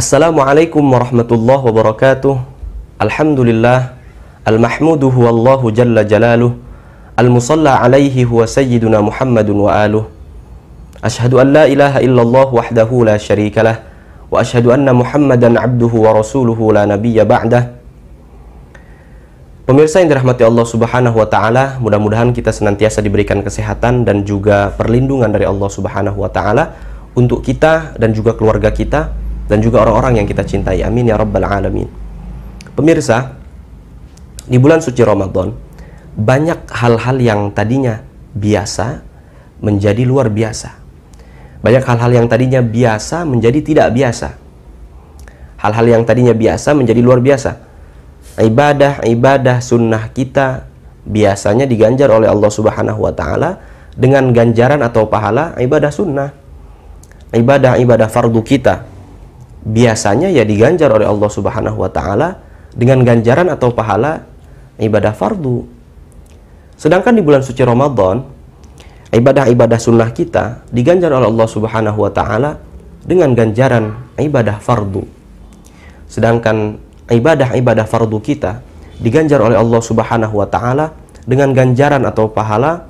Assalamualaikum warahmatullahi wabarakatuh. Alhamdulillah, al-mahmudu huwallahu jalla jalaluh, al-musalla alaihi huwa sayyiduna Muhammadun wa aluh. Ashhadu an la ilaha illallah wahdahu la syarikalah, wa ashhadu anna Muhammadan abduhu wa rasuluhu la nabiyya ba'dah. Pemirsa yang dirahmati Allah Subhanahu wa taala, mudah-mudahan kita senantiasa diberikan kesehatan dan juga perlindungan dari Allah Subhanahu wa taala untuk kita dan juga keluarga kita dan juga orang-orang yang kita cintai. Amin ya rabbal alamin. Pemirsa, di bulan suci Ramadan banyak hal-hal yang tadinya biasa menjadi luar biasa. Banyak hal-hal yang tadinya biasa menjadi tidak biasa. Hal-hal yang tadinya biasa menjadi luar biasa. Ibadah sunnah kita biasanya diganjar oleh Allah Subhanahu wa taala dengan ganjaran atau pahala ibadah sunnah. Ibadah fardu kita biasanya ya diganjar oleh Allah Subhanahu wa taala dengan ganjaran atau pahala ibadah fardu. Sedangkan di bulan suci Ramadan, ibadah sunnah kita diganjar oleh Allah Subhanahu wa taala dengan ganjaran ibadah fardu. Sedangkan ibadah fardu kita diganjar oleh Allah Subhanahu wa taala dengan ganjaran atau pahala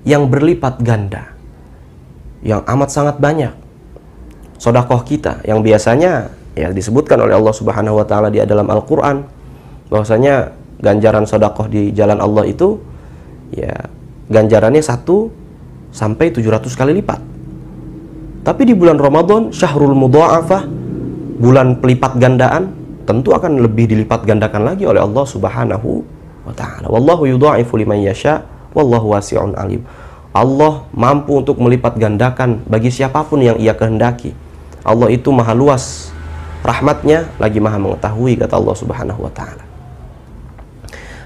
yang berlipat ganda, yang amat sangat banyak. Sedekah kita yang biasanya ya disebutkan oleh Allah Subhanahu wa taala di dalam Al-Qur'an bahwasanya ganjaran sedekah di jalan Allah itu ya ganjarannya 1 sampai 700 kali lipat. Tapi di bulan Ramadan, syahrul mudha'afah, bulan pelipat gandaan, tentu akan lebih dilipat gandakan lagi oleh Allah Subhanahu wa taala. Wallahu yudha'ifu liman yasha wallahu wasi'un alim. Allah mampu untuk melipat gandakan bagi siapapun yang Ia kehendaki. Allah itu maha luas rahmatnya, lagi maha mengetahui, kata Allah Subhanahu wa ta'ala.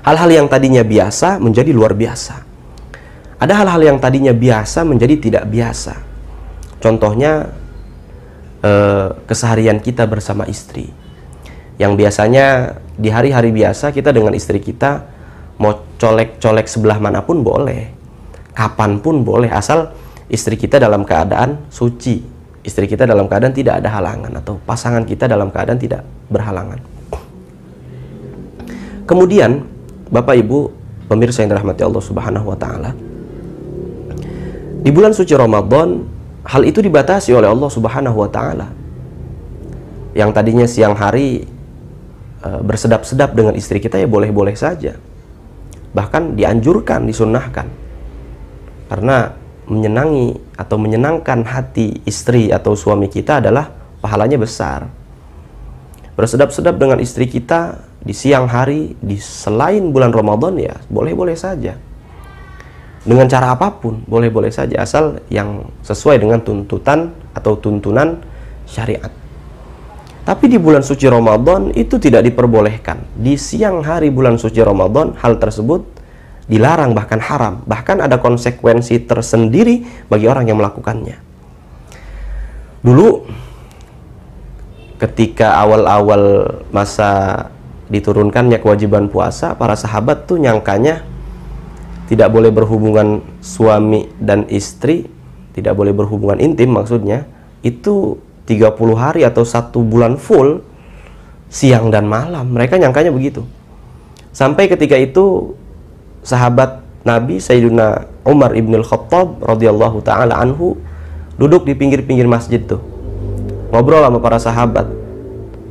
Hal-hal yang tadinya biasa menjadi luar biasa. Ada hal-hal yang tadinya biasa menjadi tidak biasa. Contohnya keseharian kita bersama istri, yang biasanya di hari-hari biasa kita dengan istri kita mau colek-colek sebelah manapun boleh, kapanpun boleh, asal istri kita dalam keadaan suci, istri kita dalam keadaan tidak ada halangan, atau pasangan kita dalam keadaan tidak berhalangan. Kemudian, Bapak Ibu pemirsa yang dirahmati Allah Subhanahu wa taala, di bulan suci Ramadan hal itu dibatasi oleh Allah Subhanahu wa taala. Yang tadinya siang hari bersedap-sedap dengan istri kita ya boleh-boleh saja. Bahkan dianjurkan, disunnahkan. Karena menyenangi atau menyenangkan hati istri atau suami kita adalah pahalanya besar. Bersedap-sedap dengan istri kita di siang hari, di selain bulan Ramadan ya boleh-boleh saja. Dengan cara apapun boleh-boleh saja, asal yang sesuai dengan tuntutan atau tuntunan syariat. Tapi di bulan suci Ramadan itu tidak diperbolehkan. Di siang hari bulan suci Ramadan hal tersebut dilarang, bahkan haram. Bahkan ada konsekuensi tersendiri bagi orang yang melakukannya. Dulu ketika awal-awal masa diturunkannya kewajiban puasa, para sahabat tuh nyangkanya tidak boleh berhubungan suami dan istri, tidak boleh berhubungan intim maksudnya, itu 30 hari atau 1 bulan full siang dan malam. Mereka nyangkanya begitu. Sampai ketika itu sahabat Nabi Sayyiduna Umar ibn al-Khattab radhiyallahu ta'ala anhu duduk di pinggir-pinggir masjid tuh, ngobrol sama para sahabat.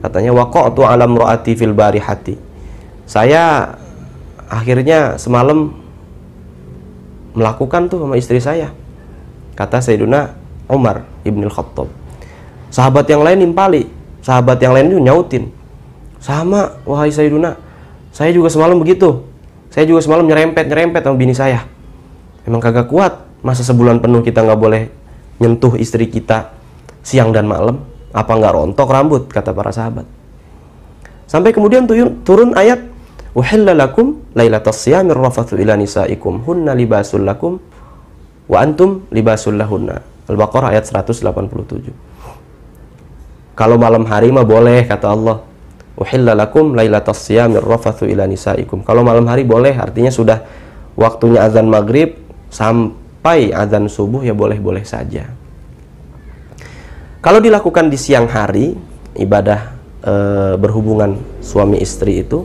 Katanya, waqa'tu ala imra'ati fil barihati, saya akhirnya semalam melakukan tuh sama istri saya, kata Sayyiduna Umar ibn al-Khattab. Sahabat yang lain nimpali, sahabat yang lain itu nyautin, sama wahai Sayyiduna, saya juga semalam begitu. Saya juga semalam nyerempet sama bini saya. Emang kagak kuat, masa sebulan penuh kita nggak boleh nyentuh istri kita siang dan malam? Apa nggak rontok rambut, kata para sahabat. Sampai kemudian turun ayat, uhilla lakum lailatas siyamir rafathu ila nisaikum hunna libasul lakum wa antum libasul lahunna. Al-Baqarah ayat 187. Kalau malam hari mah boleh, kata Allah. Uhilla lakum lailatas siyamir rafathu ila nisaikum. Kalau malam hari boleh, artinya sudah waktunya azan maghrib sampai azan subuh ya boleh-boleh saja. Kalau dilakukan di siang hari, ibadah berhubungan suami istri itu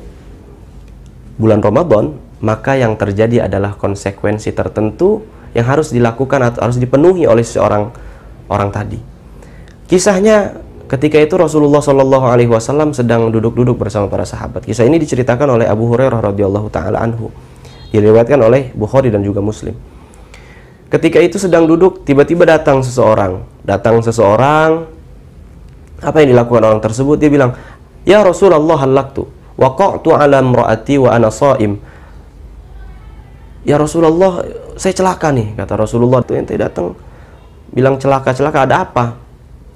bulan Ramadan, maka yang terjadi adalah konsekuensi tertentu yang harus dilakukan atau harus dipenuhi oleh seorang orang tadi. Kisahnya ketika itu Rasulullah Shallallahu Alaihi Wasallam sedang duduk-duduk bersama para sahabat. Kisah ini diceritakan oleh Abu Hurairah radhiyallahu taala anhu, diriwayatkan oleh Bukhari dan juga Muslim. Ketika itu sedang duduk, tiba-tiba datang seseorang. Apa yang dilakukan orang tersebut? Dia bilang, "Ya Rasulullah, halaktu waqa'tu ala imraati wa ana shaim." Ya Rasulullah, saya celaka nih, kata Rasulullah. Itu ente datang bilang celaka ada apa?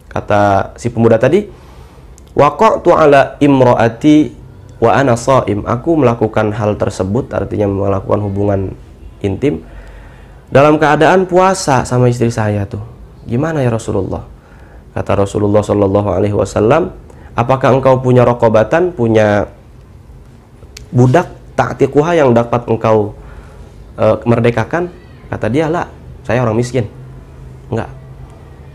Kata si pemuda tadi, waqa'tu ala imraati wa ana shaim. Aku melakukan hal tersebut, artinya melakukan hubungan intim dalam keadaan puasa sama istri saya tuh. Gimana ya Rasulullah? Kata Rasulullah Shallallahu Alaihi Wasallam, apakah engkau punya rokobatan, punya budak ta'tiquha yang dapat engkau merdekakan? Kata dia, lah, saya orang miskin. Enggak.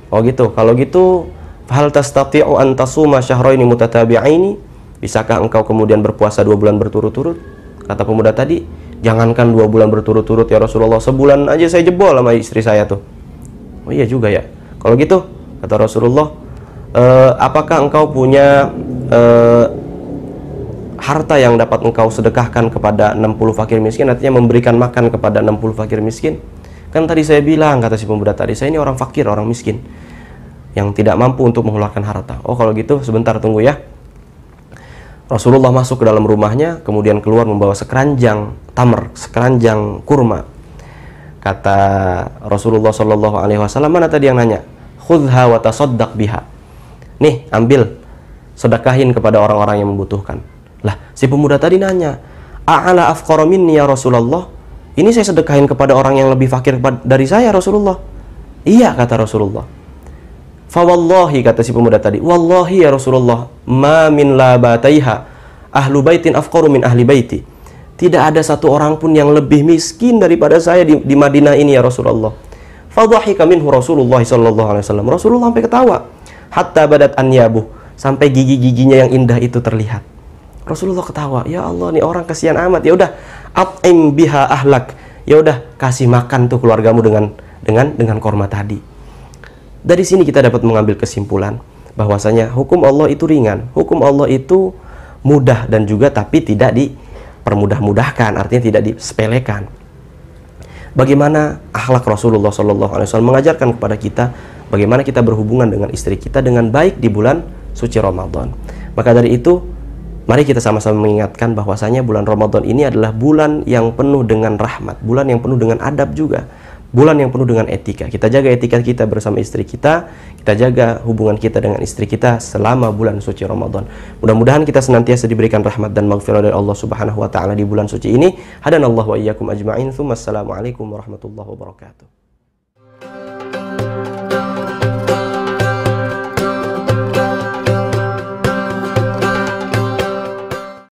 Oh gitu. Kalau gitu, hal tastati'u an tasuma syahraini mutatabi'aini? Bisakah engkau kemudian berpuasa 2 bulan berturut-turut? Kata pemuda tadi, jangankan 2 bulan berturut-turut ya Rasulullah, sebulan aja saya jebol sama istri saya tuh. Oh iya juga ya. Kalau gitu, kata Rasulullah, apakah engkau punya harta yang dapat engkau sedekahkan kepada 60 fakir miskin, artinya memberikan makan kepada 60 fakir miskin? Kan tadi saya bilang, kata si pemuda tadi, saya ini orang fakir, orang miskin yang tidak mampu untuk mengeluarkan harta. Oh kalau gitu sebentar tunggu ya. Rasulullah masuk ke dalam rumahnya, kemudian keluar membawa sekeranjang tamr, sekeranjang kurma. Kata Rasulullah Shallallahu Alaihi Wasallam, mana tadi yang nanya? Khudha wa tasaddaq biha. Nih, ambil, sedekahin kepada orang-orang yang membutuhkan. Lah, si pemuda tadi nanya, a'ala afqara minni ya Rasulullah? Ini saya sedekahin kepada orang yang lebih fakir dari saya Rasulullah. Iya, kata Rasulullah. Fawallahi, kata si pemuda tadi, wallahi ya Rasulullah, ma min labataiha ahlu baitin afqaru min ahli baiti. Tidak ada satu orang pun yang lebih miskin daripada saya di Madinah ini ya Rasulullah. Fadhahika minhu Rasulullah sallallahu alaihi wasallam. Rasulullah sampai ketawa. Hatta badat anyabuh, sampai gigi-giginya yang indah itu terlihat. Rasulullah ketawa. Ya Allah, nih orang kasihan amat. Ya udah, at'im biha ahlak. Ya udah, kasih makan tuh keluargamu dengan kurma tadi. Dari sini kita dapat mengambil kesimpulan bahwasanya hukum Allah itu ringan. Hukum Allah itu mudah dan juga tapi tidak dipermudah-mudahkan, artinya tidak disepelekan. Bagaimana akhlak Rasulullah SAW mengajarkan kepada kita bagaimana kita berhubungan dengan istri kita dengan baik di bulan suci Ramadan. Maka dari itu, mari kita sama-sama mengingatkan bahwasanya bulan Ramadan ini adalah bulan yang penuh dengan rahmat, bulan yang penuh dengan adab juga, bulan yang penuh dengan etika. Kita jaga etika kita bersama istri kita jaga hubungan kita dengan istri kita selama bulan suci Ramadan. Mudah-mudahan kita senantiasa diberikan rahmat dan maghfirah dari Allah Subhanahu wa taala di bulan suci ini. Hadanallahu wa iyyakum ajma'in. Assalamualaikum warahmatullahi wabarakatuh.